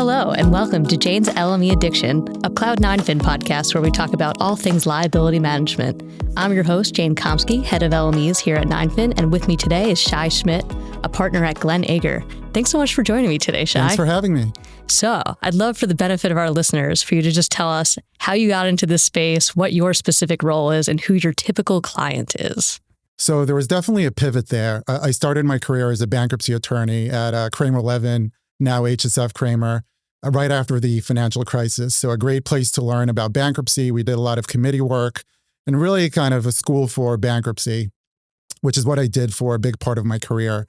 Hello, and welcome to Jane's LME Addiction, a Cloud9 Fin podcast where we talk about all things liability management. I'm your host, Jane Komsky, head of LMEs here at 9fin, and with me today is Shai Schmidt, a partner at Glenn Agre. Thanks so much for joining me today, Shai. Thanks for having me. So, I'd love, for the benefit of our listeners, for you to just tell us how you got into this space, what your specific role is, and who your typical client is. So there was definitely a pivot there. I started my career as a bankruptcy attorney at Kramer Levin, now HSF Kramer, right after the financial crisis. So a great place to learn about bankruptcy. We did a lot of committee work and really kind of a school for bankruptcy, which is what I did for a big part of my career.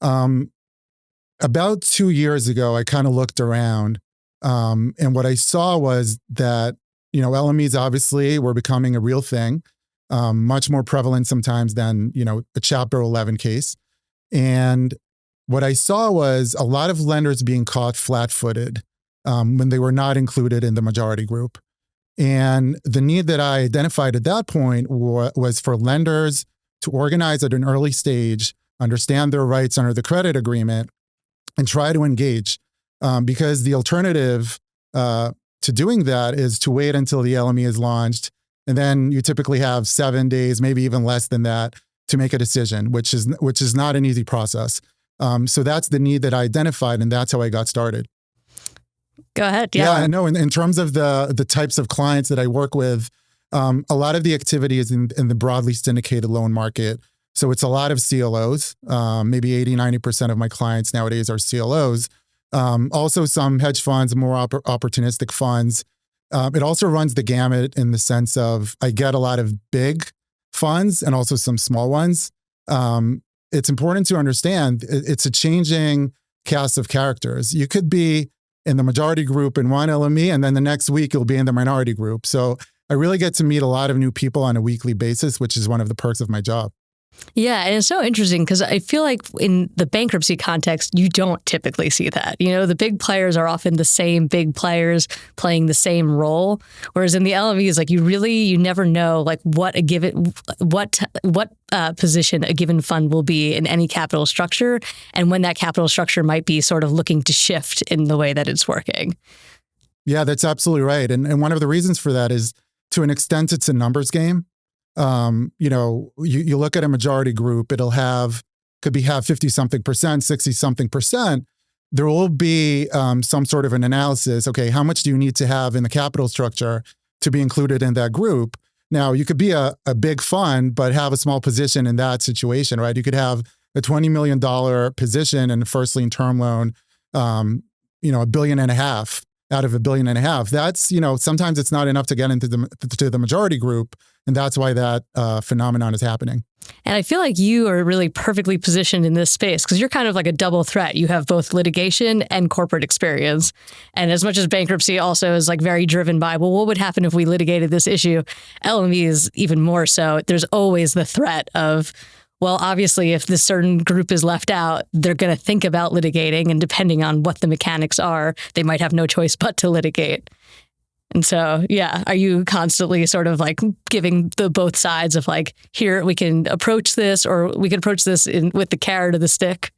About 2 years ago, I kind of looked around and what I saw was that, LMEs obviously were becoming a real thing. Much more prevalent sometimes than, a Chapter 11 case. And what I saw was a lot of lenders being caught flat-footed when they were not included in the majority group. And the need that I identified at that point was for lenders to organize at an early stage, understand their rights under the credit agreement, and try to engage. Because the alternative to doing that is to wait until the LME is launched. And then you typically have 7 days, maybe even less than that, to make a decision, which is not an easy process. So that's the need that I identified, and that's how I got started. Go ahead. Yeah, I know. In terms of the types of clients that I work with, a lot of the activity is in the broadly syndicated loan market. So it's a lot of CLOs. Maybe 80-90% of my clients nowadays are CLOs. Also some hedge funds, more opportunistic funds. It also runs the gamut in the sense of I get a lot of big funds and also some small ones. It's important to understand it's a changing cast of characters. You could be in the majority group in one LME, and then the next week you'll be in the minority group. So I really get to meet a lot of new people on a weekly basis, which is one of the perks of my job. Yeah, and it's so interesting because I feel like in the bankruptcy context, you don't typically see that. The big players are often the same big players playing the same role, whereas in the LMEs, you never know what position a given fund will be in any capital structure, and when that capital structure might be sort of looking to shift in the way that it's working. Yeah, that's absolutely right, and one of the reasons for that is, to an extent, it's a numbers game. You look at a majority group, could have 50-something percent, 60-something percent. There will be some sort of an analysis. Okay, how much do you need to have in the capital structure to be included in that group? Now, you could be a big fund, but have a small position in that situation, right? You could have a $20 million position in a first lien term loan, $1.5 billion out of $1.5 billion. That's, sometimes it's not enough to get into the majority group. And that's why that phenomenon is happening. And I feel like you are really perfectly positioned in this space because you're kind of like a double threat. You have both litigation and corporate experience. And as much as bankruptcy also is very driven by, well, what would happen if we litigated this issue? LME is even more so. There's always the threat of, well, obviously, if this certain group is left out, they're going to think about litigating. And depending on what the mechanics are, they might have no choice but to litigate. And so, yeah, are you constantly sort of giving the both sides of here, we can approach this, or we can approach this with the carrot or the stick?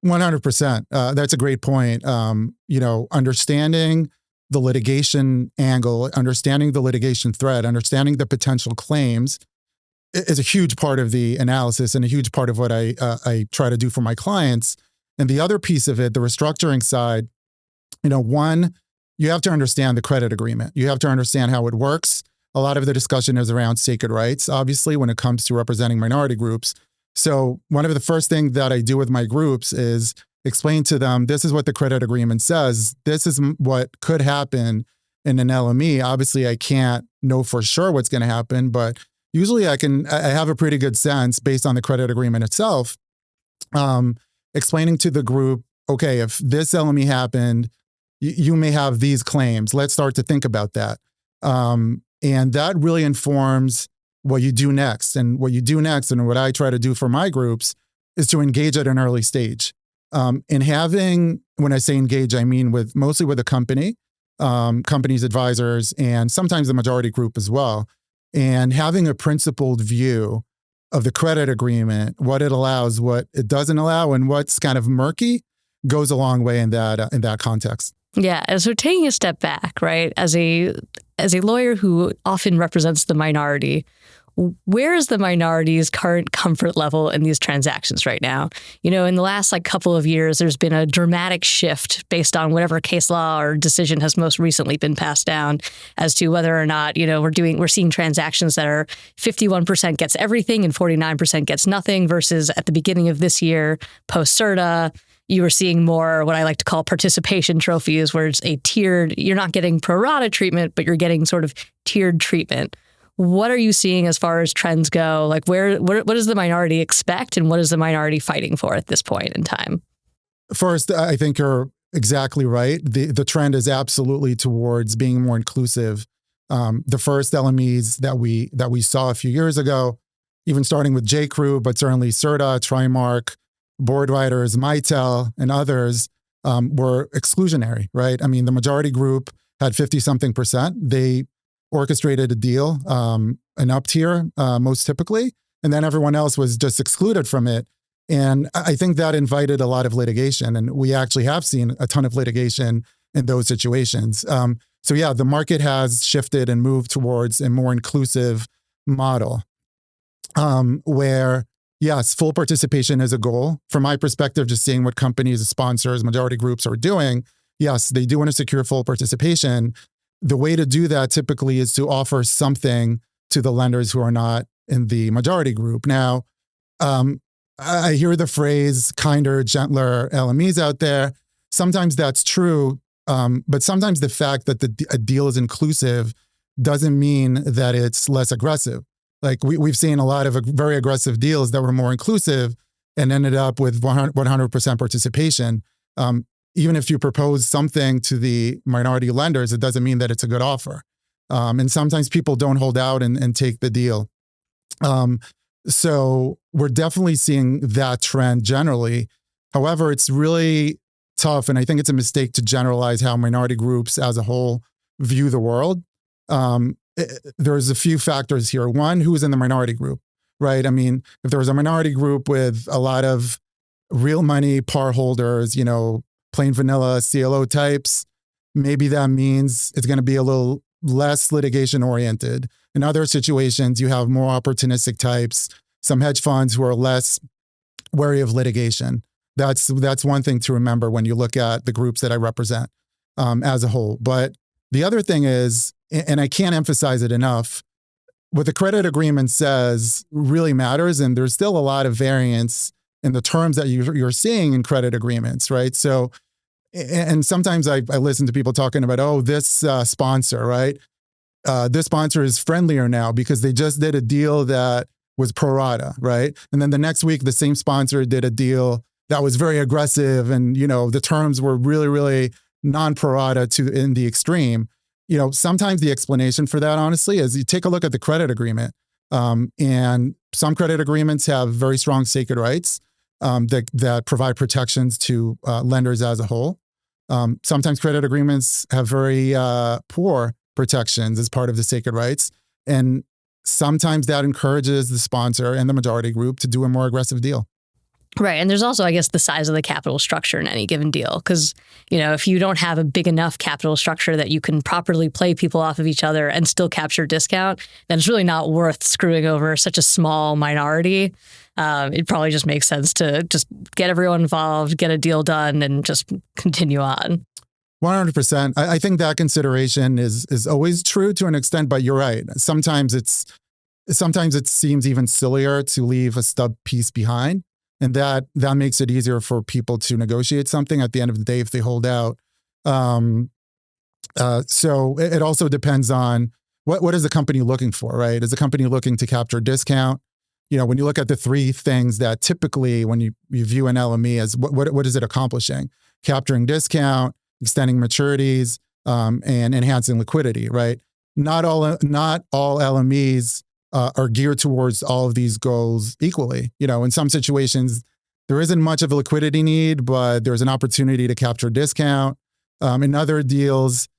100%. That's a great point. Understanding the litigation angle, understanding the litigation threat, understanding the potential claims is a huge part of the analysis and a huge part of what I try to do for my clients. And the other piece of it, the restructuring side, one, you have to understand the credit agreement. You have to understand how it works. A lot of the discussion is around sacred rights, obviously, when it comes to representing minority groups. So one of the first things that I do with my groups is explain to them, this is what the credit agreement says. This is what could happen in an LME. Obviously, I can't know for sure what's going to happen, but usually I have a pretty good sense based on the credit agreement itself, explaining to the group, okay, if this LME happened, you may have these claims. Let's start to think about that. And that really informs what you do next. And what you do next, and what I try to do for my groups, is to engage at an early stage. And when I say engage, I mean mostly with a company, company's advisors, and sometimes the majority group as well. And having a principled view of the credit agreement, what it allows, what it doesn't allow, and what's kind of murky, goes a long way in that context. Yeah. And so taking a step back, right, as a lawyer who often represents the minority, where is the minority's current comfort level in these transactions right now? In the last couple of years, there's been a dramatic shift based on whatever case law or decision has most recently been passed down as to whether or not, we're seeing transactions that are 51% gets everything and 49% gets nothing versus at the beginning of this year, post-CERTA, you were seeing more what I like to call participation trophies, where it's a tiered, you're not getting pro rata treatment, but you're getting sort of tiered treatment. What are you seeing as far as trends go? What does the minority expect and what is the minority fighting for at this point in time? First, I think you're exactly right. The trend is absolutely towards being more inclusive. The first LMEs that we saw a few years ago, even starting with J. Crew, but certainly CERTA, Trimark, Board Writers, Mitel, and others were exclusionary, right? I mean, the majority group had 50-something%. They orchestrated a deal, an up tier, most typically, and then everyone else was just excluded from it. And I think that invited a lot of litigation, and we actually have seen a ton of litigation in those situations. So yeah, the market has shifted and moved towards a more inclusive model, where yes, full participation is a goal. From my perspective, just seeing what companies, sponsors, majority groups are doing, yes, they do want to secure full participation. The way to do that typically is to offer something to the lenders who are not in the majority group. Now, I hear the phrase kinder, gentler LMEs out there. Sometimes that's true, but sometimes the fact that a deal is inclusive doesn't mean that it's less aggressive. Like we've seen a lot of very aggressive deals that were more inclusive and ended up with 100% participation. Even if you propose something to the minority lenders, it doesn't mean that it's a good offer. And sometimes people don't hold out and take the deal. So we're definitely seeing that trend generally. However, it's really tough, and I think it's a mistake to generalize how minority groups as a whole view the world. There's a few factors here. One, who's in the minority group, right? I mean, if there was a minority group with a lot of real money par holders, plain vanilla CLO types, maybe that means it's going to be a little less litigation oriented. In other situations, you have more opportunistic types, some hedge funds who are less wary of litigation. That's one thing to remember when you look at the groups that I represent as a whole. But the other thing is, and I can't emphasize it enough, what the credit agreement says really matters, and there's still a lot of variance in the terms that you're seeing in credit agreements, right? So, and sometimes I listen to people talking about, oh, this sponsor, right? This sponsor is friendlier now because they just did a deal that was pro rata, right? And then the next week, the same sponsor did a deal that was very aggressive, and the terms were really, really non-pro rata in the extreme. Sometimes the explanation for that, honestly, is you take a look at the credit agreement, and some credit agreements have very strong sacred rights that provide protections to lenders as a whole. Sometimes credit agreements have very poor protections as part of the sacred rights, and sometimes that encourages the sponsor and the majority group to do a more aggressive deal. Right. And there's also, I guess, the size of the capital structure in any given deal. Because, if you don't have a big enough capital structure that you can properly play people off of each other and still capture discount, then it's really not worth screwing over such a small minority. It probably just makes sense to just get everyone involved, get a deal done, and just continue on. 100%. I think that consideration is always true to an extent, but you're right. Sometimes it seems even sillier to leave a stub piece behind. And that makes it easier for people to negotiate something at the end of the day if they hold out. So it also depends on what is the company looking for, right? Is the company looking to capture discount? When you look at the three things that typically when you view an LME as what is it accomplishing? Capturing discount, extending maturities, and enhancing liquidity, right? Not all LMEs are geared towards all of these goals equally. In some situations, there isn't much of a liquidity need, but there's an opportunity to capture discount. In other deals,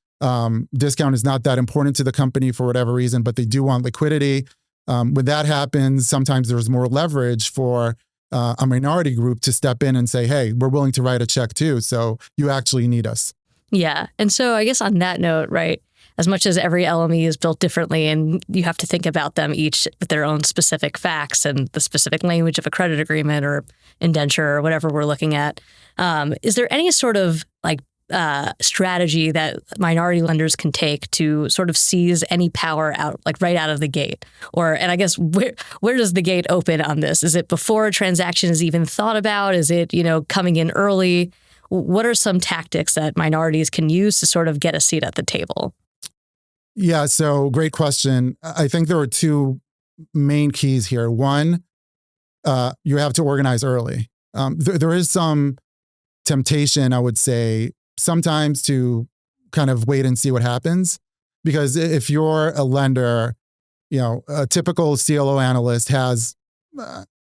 discount is not that important to the company for whatever reason, but they do want liquidity. When that happens, sometimes there's more leverage for a minority group to step in and say, hey, we're willing to write a check too, so you actually need us. Yeah. And so I guess on that note, right, as much as every LME is built differently and you have to think about them each with their own specific facts and the specific language of a credit agreement or indenture or whatever we're looking at, is there any sort of like strategy that minority lenders can take to sort of seize any power out, like right out of the gate? And I guess where does the gate open on this? Is it before a transaction is even thought about? Is it, coming in early? What are some tactics that minorities can use to sort of get a seat at the table? Yeah, so great question. I think there are two main keys here. One, you have to organize early. There is some temptation, I would say, sometimes to kind of wait and see what happens. Because if you're a lender, a typical CLO analyst has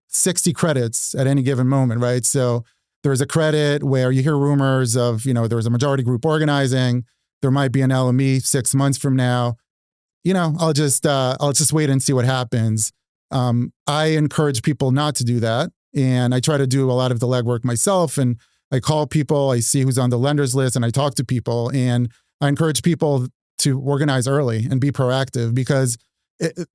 60 credits at any given moment, right? So there's a credit where you hear rumors of, there's a majority group organizing. There might be an LME 6 months from now. I'll just wait and see what happens. I encourage people not to do that. And I try to do a lot of the legwork myself. And I call people, I see who's on the lender's list, and I talk to people. And I encourage people to organize early and be proactive, because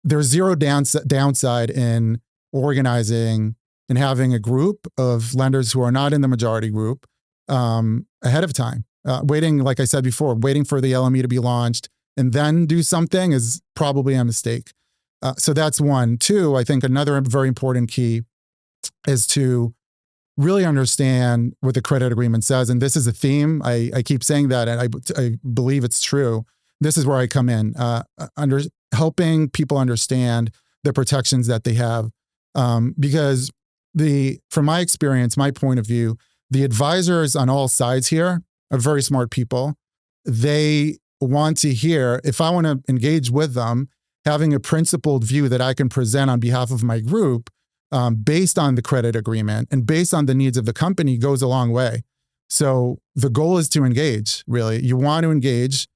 there's zero downside in organizing and having a group of lenders who are not in the majority group ahead of time. Waiting, like I said before, waiting for the LME to be launched and then do something is probably a mistake. So that's one. Two, I think another very important key is to really understand what the credit agreement says. And this is a theme. I keep saying that, and I believe it's true. This is where I come in, helping people understand the protections that they have. Because from my experience, my point of view, the advisors on all sides here are very smart people. They want to hear, if I want to engage with them, having a principled view that I can present on behalf of my group based on the credit agreement and based on the needs of the company goes a long way. So the goal is to engage, really. You want to engage.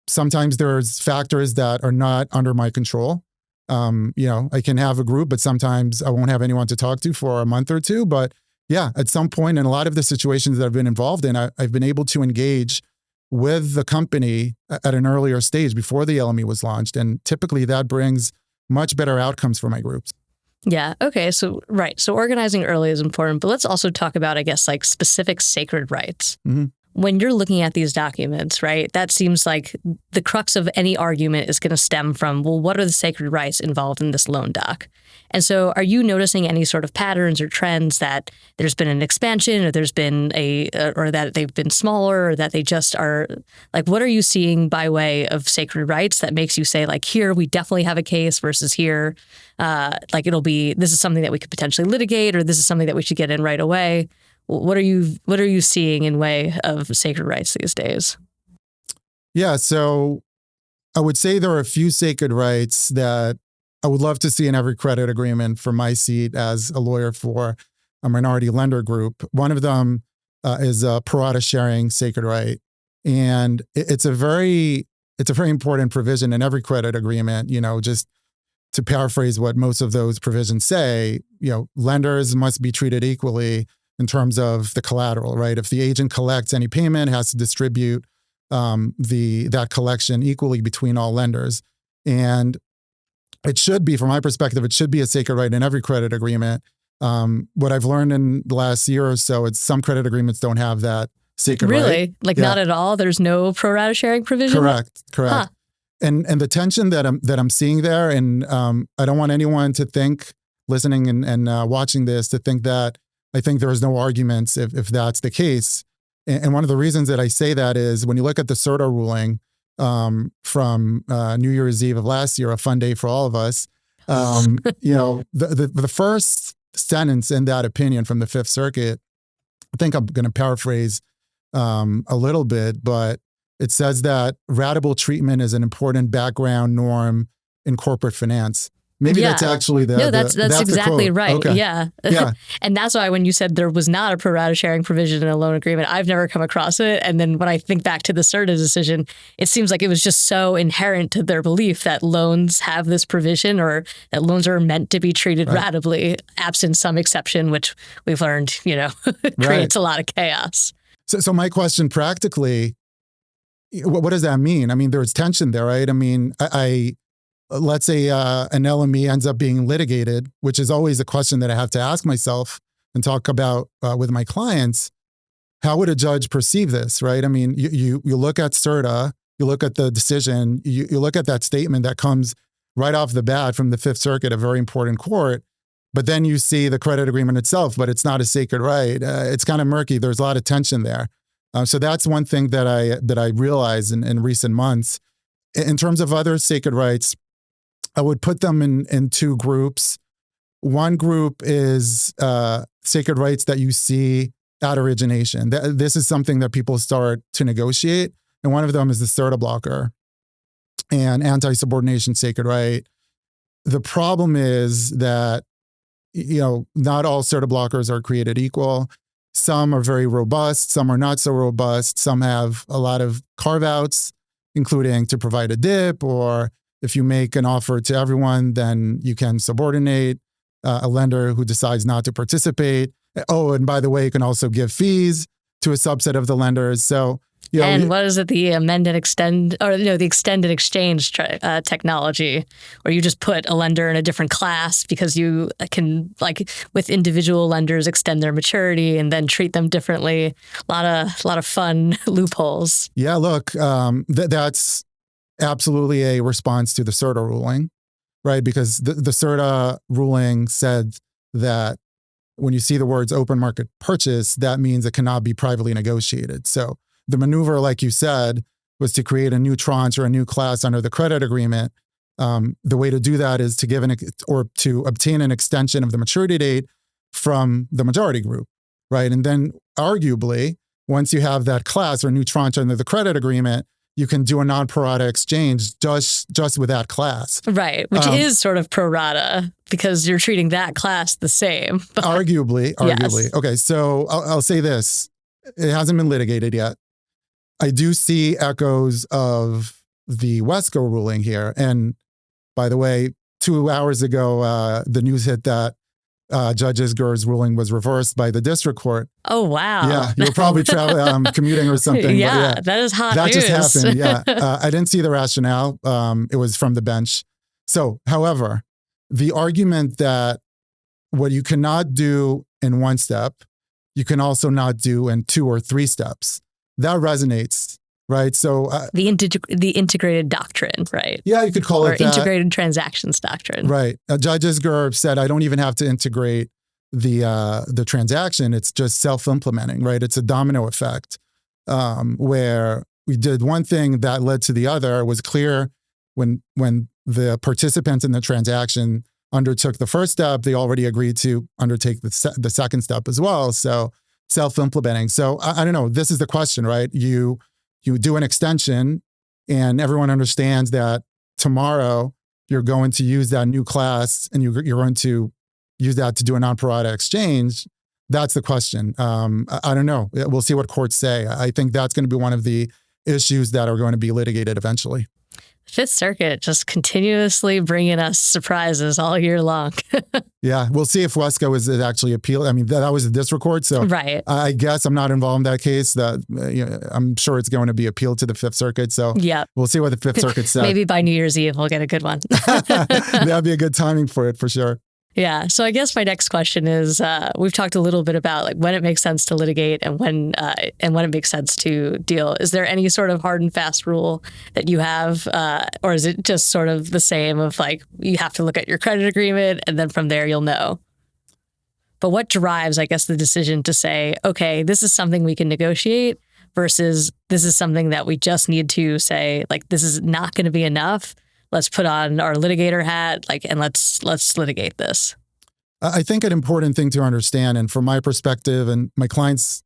Sometimes there's factors that are not under my control. I can have a group, but sometimes I won't have anyone to talk to for a month or two. But yeah, at some point in a lot of the situations that I've been involved in, I've been able to engage with the company at an earlier stage before the LME was launched. And typically that brings much better outcomes for my groups. Yeah. Okay. So, right. So organizing early is important, but let's also talk about, I guess, like specific sacred rights. Mm-hmm. When you're looking at these documents, right, that seems like the crux of any argument is going to stem from, well, what are the sacred rights involved in this loan doc? And so are you noticing any sort of patterns or trends that there's been an expansion, or there's been or that they've been smaller, or that they just are, like, what are you seeing by way of sacred rights that makes you say, like, here we definitely have a case versus here, like this is something that we could potentially litigate, or this is something that we should get in right away? What are you seeing in way of sacred rights these days? Yeah, so I would say there are a few sacred rights that I would love to see in every credit agreement from my seat as a lawyer for a minority lender group. One of them is a pro rata sharing sacred right. And it's a very important provision in every credit agreement. Just to paraphrase what most of those provisions say, lenders must be treated equally in terms of the collateral, right? If the agent collects any payment, it has to distribute that collection equally between all lenders. And it should be, from my perspective, it should be a sacred right in every credit agreement. What I've learned in the last year or so, it's some credit agreements don't have that sacred right. Really? Like, not at all? There's no pro rata sharing provision? Correct. Huh. And the tension that I'm seeing there, and I don't want anyone to think, listening and watching this, to think that I think there is no arguments if that's the case. And one of the reasons that I say that is when you look at the CERTA ruling from New Year's Eve of last year, a fun day for all of us, the first sentence in that opinion from the Fifth Circuit, I think I'm going to paraphrase a little bit, but it says that ratable treatment is an important background norm in corporate finance. Maybe that's actually that's exactly right. Okay. Yeah. And that's why when you said there was not a pro rata sharing provision in a loan agreement, I've never come across it. And then when I think back to the CERTA decision, it seems like it was just so inherent to their belief that loans have this provision, or that loans are meant to be treated ratably, absent some exception, which we've learned, creates a lot of chaos. So my question practically, what does that mean? I mean, there's tension there, right? I mean, let's say an LME ends up being litigated, which is always a question that I have to ask myself and talk about with my clients. How would a judge perceive this, right? I mean, you look at CERTA, you look at the decision, you look at that statement that comes right off the bat from the Fifth Circuit, a very important court, but then you see the credit agreement itself, but it's not a sacred right. It's kind of murky. There's a lot of tension there. So that's one thing that I realized in recent months. In terms of other sacred rights, I would put them in two groups. One group is sacred rights that you see at origination. This is something that people start to negotiate. And one of them is the CERTA blocker and anti-subordination sacred right. The problem is that, not all CERTA blockers are created equal. Some are very robust. Some are not so robust. Some have a lot of carve-outs, including to provide a dip, or if you make an offer to everyone, then you can subordinate a lender who decides not to participate. Oh, and by the way, you can also give fees to a subset of the lenders. So, and what is it? The amend and extend, or the extended exchange technology, where you just put a lender in a different class because you can, like with individual lenders, extend their maturity and then treat them differently. A lot of fun loopholes. Yeah, look, that's absolutely a response to the CERTA ruling, right? Because the CERTA ruling said that when you see the words open market purchase, that means it cannot be privately negotiated. So the maneuver, like you said, was to create a new tranche or a new class under the credit agreement. The way to do that is to to obtain an extension of the maturity date from the majority group, right? And then arguably, once you have that class or new tranche under the credit agreement, you can do a non-pro rata exchange just with that class. Right, which is sort of pro rata because you're treating that class the same. Arguably. Yes. Okay, so I'll say this. It hasn't been litigated yet. I do see echoes of the Wesco ruling here. And by the way, 2 hours ago, the news hit that Judge Isger's ruling was reversed by the district court. Oh, wow. Yeah, you were probably commuting or something. Yeah, that is hot news. That just happened, yeah. I didn't see the rationale. It was from the bench. So, however, the argument that what you cannot do in one step, you can also not do in 2 or 3 steps. That resonates, right? So the integrated doctrine, right? Yeah, you could call it that. Or integrated transactions doctrine. Right. Judge Isger said, I don't even have to integrate the transaction. It's just self-implementing, right? It's a domino effect where we did one thing that led to the other. It was clear when the participants in the transaction undertook the first step, they already agreed to undertake the second step as well. So self-implementing. So I don't know. This is the question, right? You do an extension and everyone understands that tomorrow you're going to use that new class and you're going to use that to do a non-pro rata exchange. That's the question. I don't know. We'll see what courts say. I think that's going to be one of the issues that are going to be litigated eventually. Fifth Circuit just continuously bringing us surprises all year long. Yeah, we'll see if Wesco is actually appealed. I mean, that was the district court, so right. I guess I'm not involved in that case. That I'm sure it's going to be appealed to the Fifth Circuit. So yeah, we'll see what the Fifth Circuit says. Maybe by New Year's Eve we'll get a good one. That'd be a good timing for it for sure. Yeah. So I guess my next question is, we've talked a little bit about like when it makes sense to litigate and when it makes sense to deal. Is there any sort of hard and fast rule that you have, or is it just sort of the same of like you have to look at your credit agreement and then from there you'll know? But what drives, I guess, the decision to say, okay, this is something we can negotiate versus this is something that we just need to say, like, this is not going to be enough. Let's put on our litigator hat, and let's litigate this. I think an important thing to understand, and from my perspective, and my clients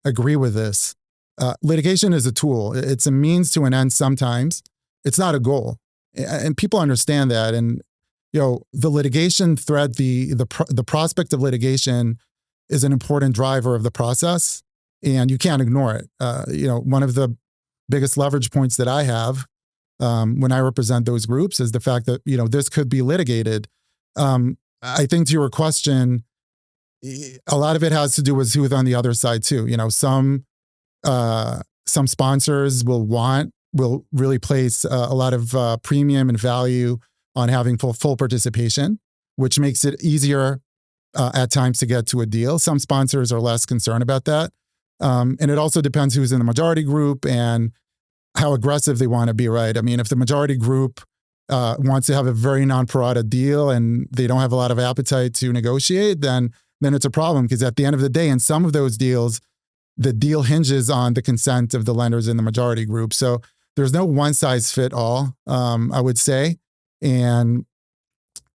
agree with this, litigation is a tool. It's a means to an end sometimes. It's not a goal. And people understand that. And, the litigation thread, the prospect of litigation is an important driver of the process, and you can't ignore it. One of the biggest leverage points that I have when I represent those groups is the fact that, this could be litigated. I think to your question, a lot of it has to do with who's on the other side too. Some some sponsors will really place a lot of premium and value on having full participation, which makes it easier at times to get to a deal. Some sponsors are less concerned about that. And it also depends who's in the majority group and how aggressive they want to be, right? I mean, if the majority group wants to have a very non-pro-rata deal and they don't have a lot of appetite to negotiate, then it's a problem, because at the end of the day, in some of those deals, the deal hinges on the consent of the lenders in the majority group. So there's no one size fit all, I would say. And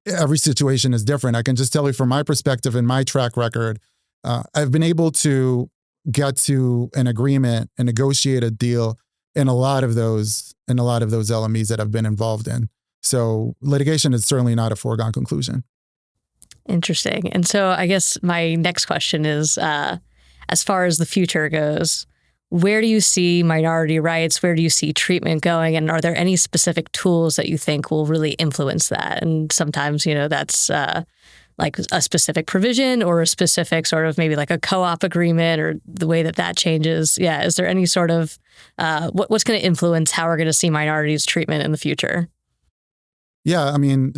every situation is different. I can just tell you from my perspective and my track record, I've been able to get to an agreement and negotiate a deal in a lot of those LMEs that I've been involved in. So litigation is certainly not a foregone conclusion. Interesting. And so I guess my next question is, as far as the future goes, where do you see minority rights? Where do you see treatment going? And are there any specific tools that you think will really influence that? And sometimes, that's like a specific provision or a specific sort of maybe like a co-op agreement or the way that changes. Yeah. Is there any sort of what's going to influence how we're going to see minorities treatment in the future? Yeah, I mean,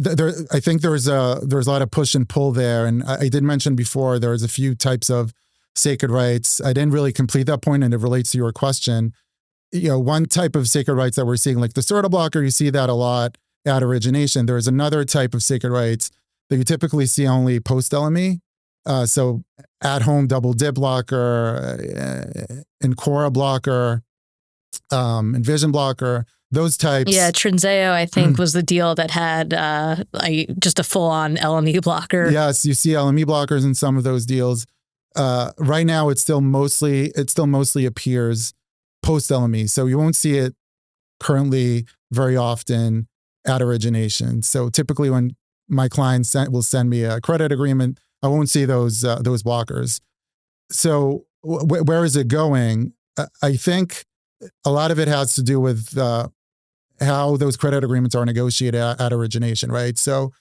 I think there's a lot of push and pull there. And I did mention before, there's a few types of sacred rights. I didn't really complete that point, and it relates to your question. One type of sacred rights that we're seeing, like the CERTA blocker, you see that a lot at origination. There's another type of sacred rights that you typically see only post LME. So at-home double dip blocker, Encora blocker, Envision blocker, those types. Yeah, Trinseo, I think, was the deal that had just a full-on LME blocker. Yes, you see LME blockers in some of those deals. Right now, it still mostly appears post LME, so you won't see it currently very often at origination. So typically, when my client will send me a credit agreement, I won't see those blockers. So where is it going? I think a lot of it has to do with how those credit agreements are negotiated at origination, right? So,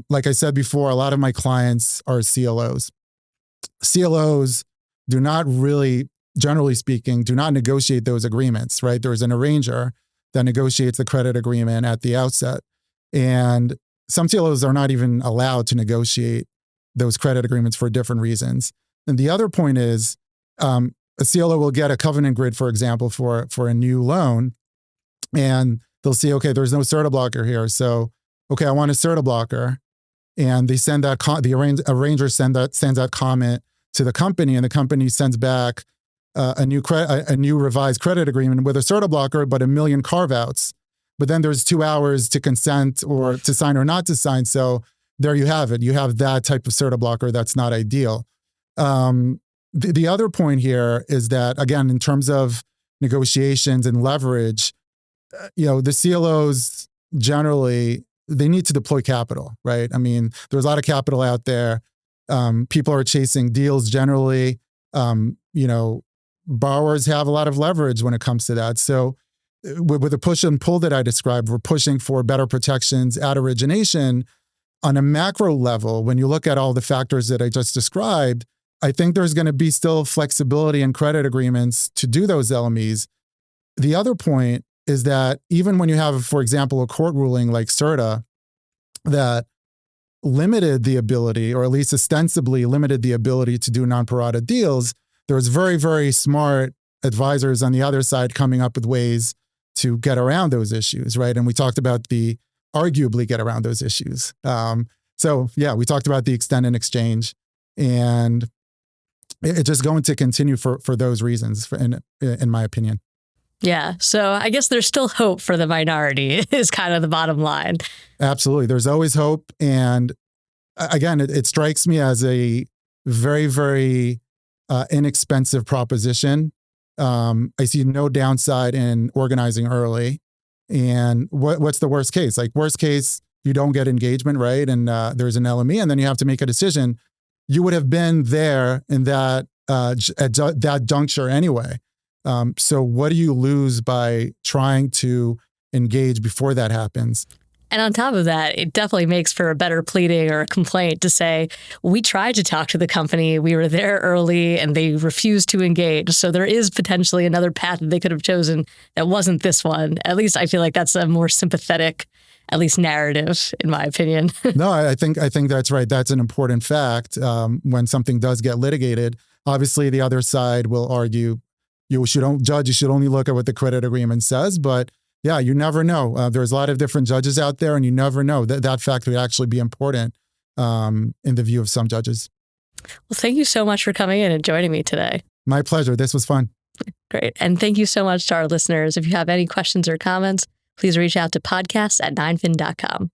like I said before, a lot of my clients are CLOs. CLOs do not really, generally speaking, do not negotiate those agreements, right? There's an arranger that negotiates the credit agreement at the outset. And some CLOs are not even allowed to negotiate those credit agreements for different reasons. And the other point is, a CLO will get a covenant grid, for example, for a new loan, and they'll see, okay, there's no CERTA blocker here. So, okay, I want a CERTA blocker. And they send that, the arranger sends that comment to the company, and the company sends back a new revised credit agreement with a CERTA blocker, but 1 million carve-outs. But then there's 2 hours to consent or to sign or not to sign. So there you have it. You have that type of CERTA blocker that's not ideal. The other point here is that, again, in terms of negotiations and leverage, the CLOs generally, they need to deploy capital, right? I mean, there's a lot of capital out there. People are chasing deals generally. Borrowers have a lot of leverage when it comes to that. So with the push and pull that I described, we're pushing for better protections at origination. On a macro level, when you look at all the factors that I just described, I think there's going to be still flexibility in credit agreements to do those LMEs. The other point is that even when you have, for example, a court ruling like CERTA that limited the ability, or at least ostensibly limited the ability to do non-pro-rata deals, there's very, very smart advisors on the other side coming up with ways to get around those issues, right? And we talked about the arguably get around those issues. So yeah, we talked about the extend and exchange, and it's just going to continue for those reasons, in my opinion. Yeah. So I guess there's still hope for the minority is kind of the bottom line. Absolutely. There's always hope. And again, it strikes me as a very, very inexpensive proposition. I see no downside in organizing early. And what's the worst case? Like, worst case, you don't get engagement, right? And there's an LME, and then you have to make a decision. You would have been there in that at that juncture anyway. So what do you lose by trying to engage before that happens? And on top of that, it definitely makes for a better pleading or a complaint to say, we tried to talk to the company, we were there early, and they refused to engage. So there is potentially another path that they could have chosen that wasn't this one. At least I feel like that's a more sympathetic, at least narrative, in my opinion. No, I think that's right. That's an important fact. When something does get litigated, obviously the other side will argue you should only look at what the credit agreement says. But yeah, you never know. There's a lot of different judges out there, and you never know that fact would actually be important in the view of some judges. Well, thank you so much for coming in and joining me today. My pleasure. This was fun. Great. And thank you so much to our listeners. If you have any questions or comments, please reach out to podcast@9fin.com.